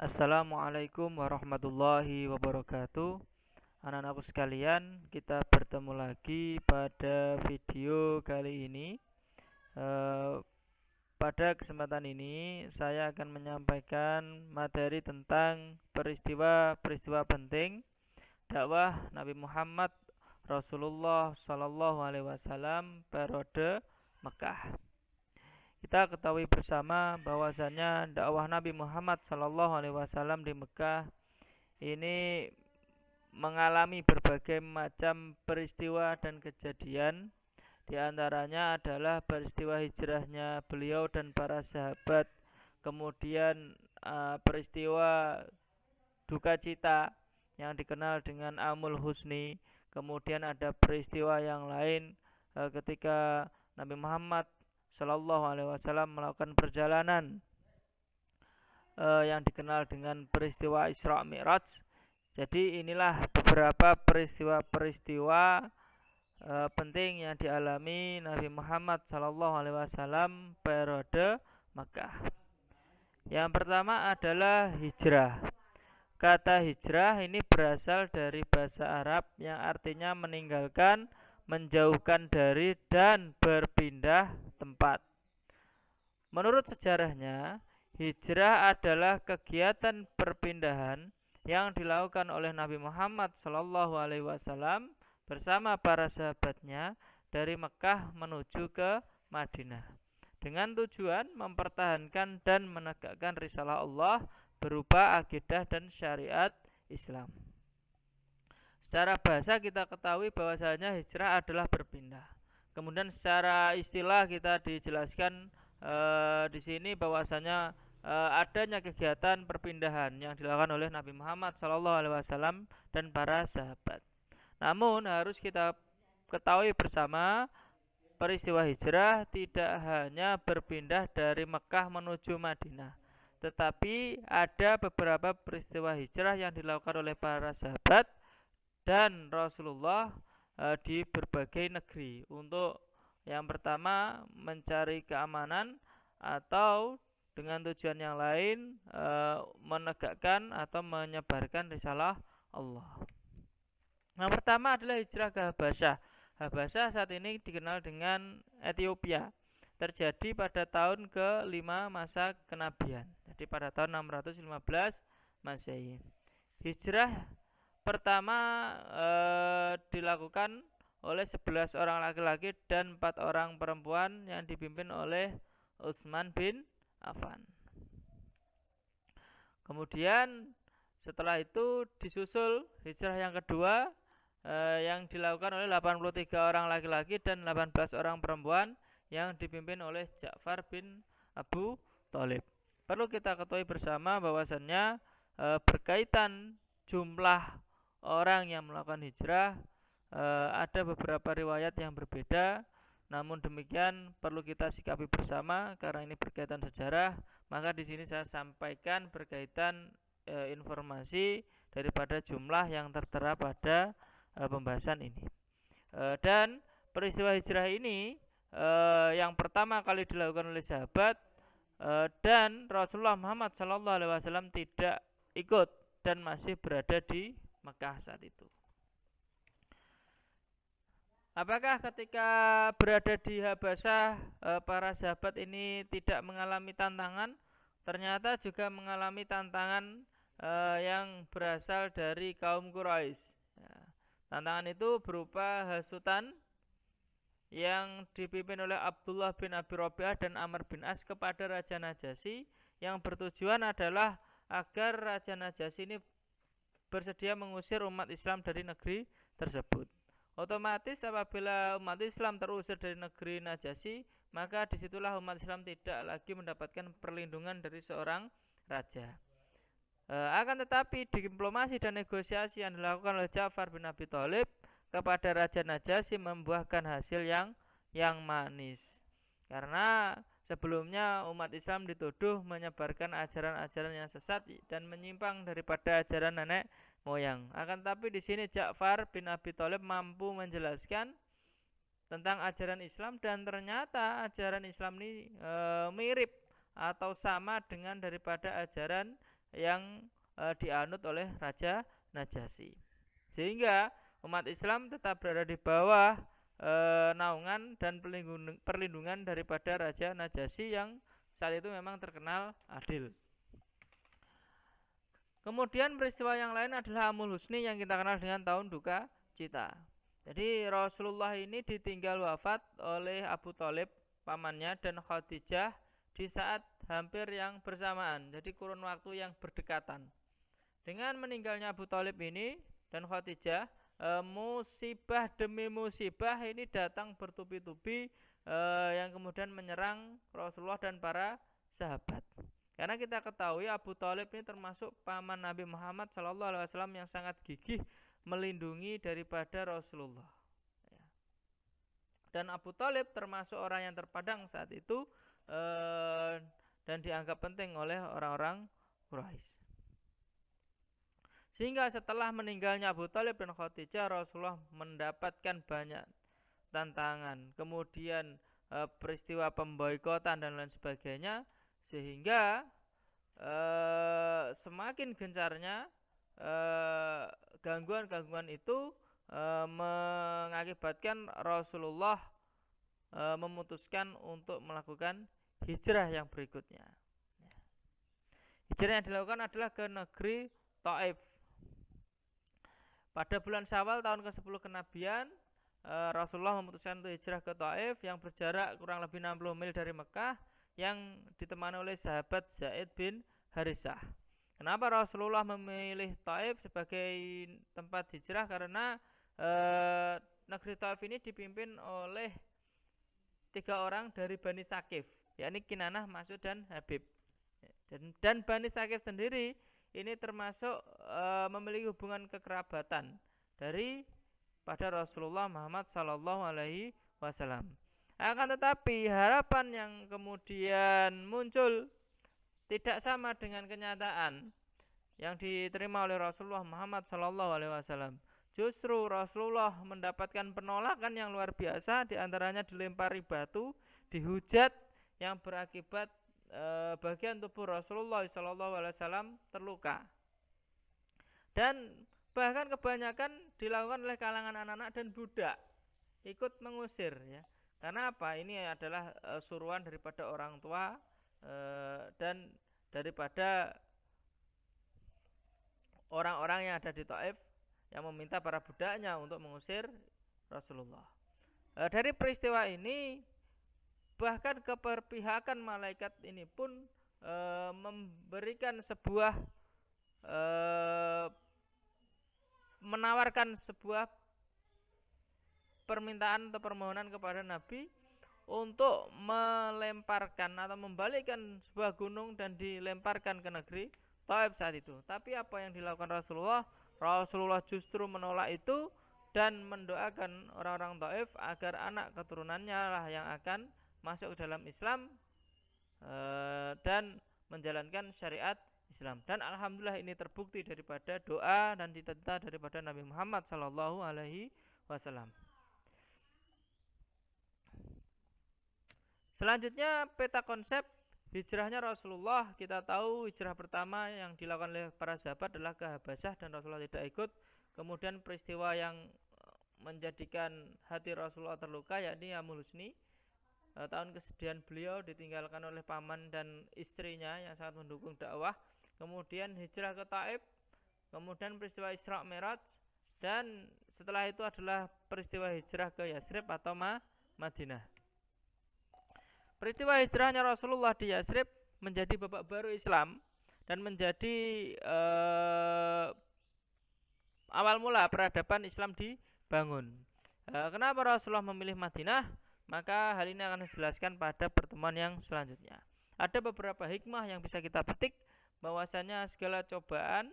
Assalamualaikum warahmatullahi wabarakatuh. Anak-anakku sekalian, kita bertemu lagi pada video kali ini. Eh, Pada kesempatan ini, saya akan menyampaikan materi tentang peristiwa-peristiwa penting dakwah Nabi Muhammad Rasulullah Sallallahu Alaihi Wasallam periode Mekah. Kita ketahui bersama bahwasanya dakwah Nabi Muhammad Sallallahu Alaihi Wasallam di Mekah ini mengalami berbagai macam peristiwa dan kejadian. Di antaranya adalah peristiwa hijrahnya beliau dan para sahabat, kemudian peristiwa duka cita yang dikenal dengan Amul Husni, kemudian ada peristiwa yang lain ketika Nabi Muhammad Shallallahu Alaihi Wasallam melakukan perjalanan yang dikenal dengan peristiwa Isra Mi'raj. Jadi inilah beberapa peristiwa-peristiwa penting yang dialami Nabi Muhammad SAW periode Makkah. Yang pertama adalah hijrah. Kata hijrah ini berasal dari bahasa Arab yang artinya meninggalkan, menjauhkan dari, dan berpindah tempat. Menurut sejarahnya, hijrah adalah kegiatan perpindahan yang dilakukan oleh Nabi Muhammad SAW bersama para sahabatnya dari Mekah menuju ke Madinah dengan tujuan mempertahankan dan menegakkan risalah Allah berupa akidah dan syariat Islam. Secara bahasa kita ketahui bahwasanya hijrah adalah berpindah. Kemudian secara istilah kita dijelaskan di sini bahwasanya adanya kegiatan perpindahan yang dilakukan oleh Nabi Muhammad SAW dan para sahabat. Namun harus kita ketahui bersama peristiwa hijrah tidak hanya berpindah dari Mekah menuju Madinah, tetapi ada beberapa peristiwa hijrah yang dilakukan oleh para sahabat dan Rasulullah di berbagai negeri untuk yang pertama mencari keamanan atau dengan tujuan yang lain menegakkan atau menyebarkan risalah Allah. Yang pertama adalah hijrah ke Habasyah. Habasyah saat ini dikenal dengan Ethiopia. Terjadi pada tahun ke-5 masa kenabian. Jadi pada tahun 615 Masehi. Hijrah pertama dilakukan oleh 11 orang laki-laki dan 4 orang perempuan yang dipimpin oleh Utsman bin Affan. Kemudian setelah itu disusul hijrah yang kedua yang dilakukan oleh 83 orang laki-laki dan 18 orang perempuan yang dipimpin oleh Ja'far bin Abu Thalib. Perlu kita ketahui bersama bahwasannya berkaitan jumlah orang yang melakukan hijrah ada beberapa riwayat yang berbeda. Namun demikian perlu kita sikapi bersama karena ini berkaitan sejarah. Maka di sini saya sampaikan berkaitan informasi daripada jumlah yang tertera pada pembahasan ini. Dan peristiwa hijrah ini yang pertama kali dilakukan oleh sahabat dan Rasulullah Muhammad SAW tidak ikut dan masih berada di Mekah saat itu. Apakah ketika berada di Habasyah para sahabat ini tidak mengalami tantangan? Ternyata juga mengalami tantangan yang berasal dari kaum Quraisy. Tantangan itu berupa hasutan yang dipimpin oleh Abdullah bin Abi Rabi'ah dan Amr bin As kepada Raja Najasyi yang bertujuan adalah agar Raja Najasyi ini bersedia mengusir umat Islam dari negeri tersebut. Otomatis apabila umat Islam terusir dari negeri Najasyi, maka disitulah umat Islam tidak lagi mendapatkan perlindungan dari seorang raja. Akan tetapi diplomasi dan negosiasi yang dilakukan oleh Ja'far bin Abi Thalib kepada Raja Najasyi membuahkan hasil yang manis. Karena sebelumnya umat Islam dituduh menyebarkan ajaran-ajaran yang sesat dan menyimpang daripada ajaran nenek moyang. Akan tetapi di sini Ja'far bin Abi Thalib mampu menjelaskan tentang ajaran Islam dan ternyata ajaran Islam ini mirip atau sama dengan daripada ajaran yang dianut oleh Raja Najasyi. Sehingga umat Islam tetap berada di bawah naungan dan perlindungan daripada Raja Najasyi yang saat itu memang terkenal adil. Kemudian peristiwa yang lain adalah Amul Husni yang kita kenal dengan tahun duka cita. Jadi Rasulullah ini ditinggal wafat oleh Abu Thalib pamannya dan Khadijah di saat hampir yang bersamaan. Jadi kurun waktu yang berdekatan. Dengan meninggalnya Abu Thalib ini dan Khadijah, musibah demi musibah ini datang bertubi-tubi yang kemudian menyerang Rasulullah dan para sahabat. Karena kita ketahui Abu Thalib ini termasuk paman Nabi Muhammad SAW yang sangat gigih melindungi daripada Rasulullah. Dan Abu Thalib termasuk orang yang terpandang saat itu dan dianggap penting oleh orang-orang Quraisy. Sehingga setelah meninggalnya Abu Thalib dan Khadijah, Rasulullah mendapatkan banyak tantangan, kemudian peristiwa pemboikotan dan lain sebagainya, sehingga semakin gencarnya gangguan-gangguan itu mengakibatkan Rasulullah memutuskan untuk melakukan hijrah yang berikutnya. Hijrah yang dilakukan adalah ke negeri Taif. Pada bulan Syawal tahun ke-10 kenabian, Rasulullah memutuskan untuk hijrah ke Taif yang berjarak kurang lebih 60 mil dari Mekah, yang ditemani oleh sahabat Zaid bin Harisah. Kenapa Rasulullah memilih Taif sebagai tempat hijrah? Karena negeri Taif ini dipimpin oleh 3 orang dari Bani Saqif, yakni Kinanah, Mas'ud dan Habib. Dan Bani Saqif sendiri ini termasuk memiliki hubungan kekerabatan dari pada Rasulullah Muhammad SAW. Akan tetapi harapan yang kemudian muncul tidak sama dengan kenyataan yang diterima oleh Rasulullah Muhammad SAW. Justru Rasulullah mendapatkan penolakan yang luar biasa, diantaranya dilempari batu, dihujat, yang berakibat bagian tubuh Rasulullah SAW terluka. Dan bahkan kebanyakan dilakukan oleh kalangan anak-anak dan budak, ikut mengusir, ya. Karena apa? Ini adalah suruhan daripada orang tua dan daripada orang-orang yang ada di Taif yang meminta para budaknya untuk mengusir Rasulullah. Dari peristiwa ini, bahkan keperpihakan malaikat ini pun memberikan sebuah menawarkan sebuah permintaan atau permohonan kepada Nabi untuk melemparkan atau membalikkan sebuah gunung dan dilemparkan ke negeri Taif saat itu. Tapi apa yang dilakukan Rasulullah? Rasulullah justru menolak itu dan mendoakan orang-orang Taif agar anak keturunannya lah yang akan masuk ke dalam Islam dan menjalankan syariat Islam. Dan alhamdulillah ini terbukti daripada doa dan cita-cita daripada Nabi Muhammad SAW. Selanjutnya peta konsep hijrahnya Rasulullah. Kita tahu hijrah pertama yang dilakukan oleh para sahabat adalah ke Habasyah dan Rasulullah tidak ikut. Kemudian peristiwa yang menjadikan hati Rasulullah terluka yakni Amul Husni, tahun kesedihan beliau ditinggalkan oleh paman dan istrinya yang sangat mendukung dakwah. Kemudian hijrah ke Taif, kemudian peristiwa Isra Mi'raj, dan setelah itu adalah peristiwa hijrah ke Yasrib atau Madinah. Peristiwa hijrahnya Rasulullah di Yasrib menjadi babak baru Islam dan menjadi awal mula peradaban Islam dibangun. Kenapa Rasulullah memilih Madinah? Maka hal ini akan dijelaskan pada pertemuan yang selanjutnya. Ada beberapa hikmah yang bisa kita petik, bahwasanya segala cobaan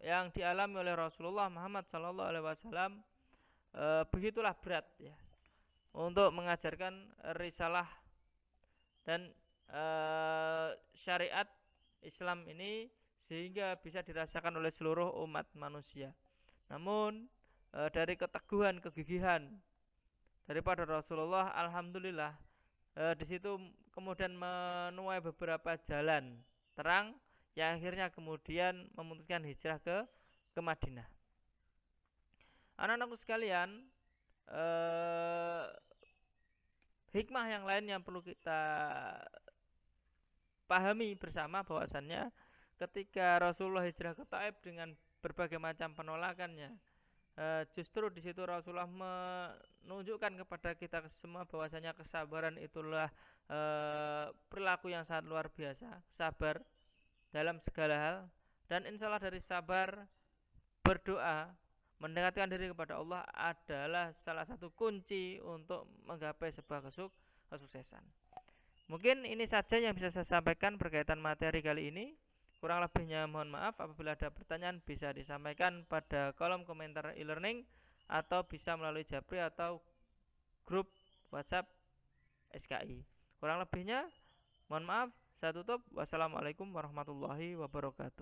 yang dialami oleh Rasulullah Muhammad SAW begitulah berat, ya, untuk mengajarkan risalah dan syariat Islam ini sehingga bisa dirasakan oleh seluruh umat manusia. Namun dari keteguhan, kegigihan daripada Rasulullah, alhamdulillah di situ kemudian menuai beberapa jalan terang yang akhirnya kemudian memutuskan hijrah ke Madinah. Anak-anakku sekalian, hikmah yang lain yang perlu kita pahami bersama bahwasannya ketika Rasulullah hijrah ke Taif dengan berbagai macam penolakannya, justru di situ Rasulullah menunjukkan kepada kita semua bahwasanya kesabaran itulah perilaku yang sangat luar biasa, sabar dalam segala hal, dan insya Allah dari sabar, berdoa, mendekatkan diri kepada Allah adalah salah satu kunci untuk menggapai sebuah kesuksesan. Mungkin ini saja yang bisa saya sampaikan berkaitan materi kali ini. Kurang lebihnya mohon maaf. Apabila ada pertanyaan bisa disampaikan pada kolom komentar e-learning atau bisa melalui Japri atau grup WhatsApp SKI. Kurang lebihnya mohon maaf. Saya tutup. Wassalamualaikum warahmatullahi wabarakatuh.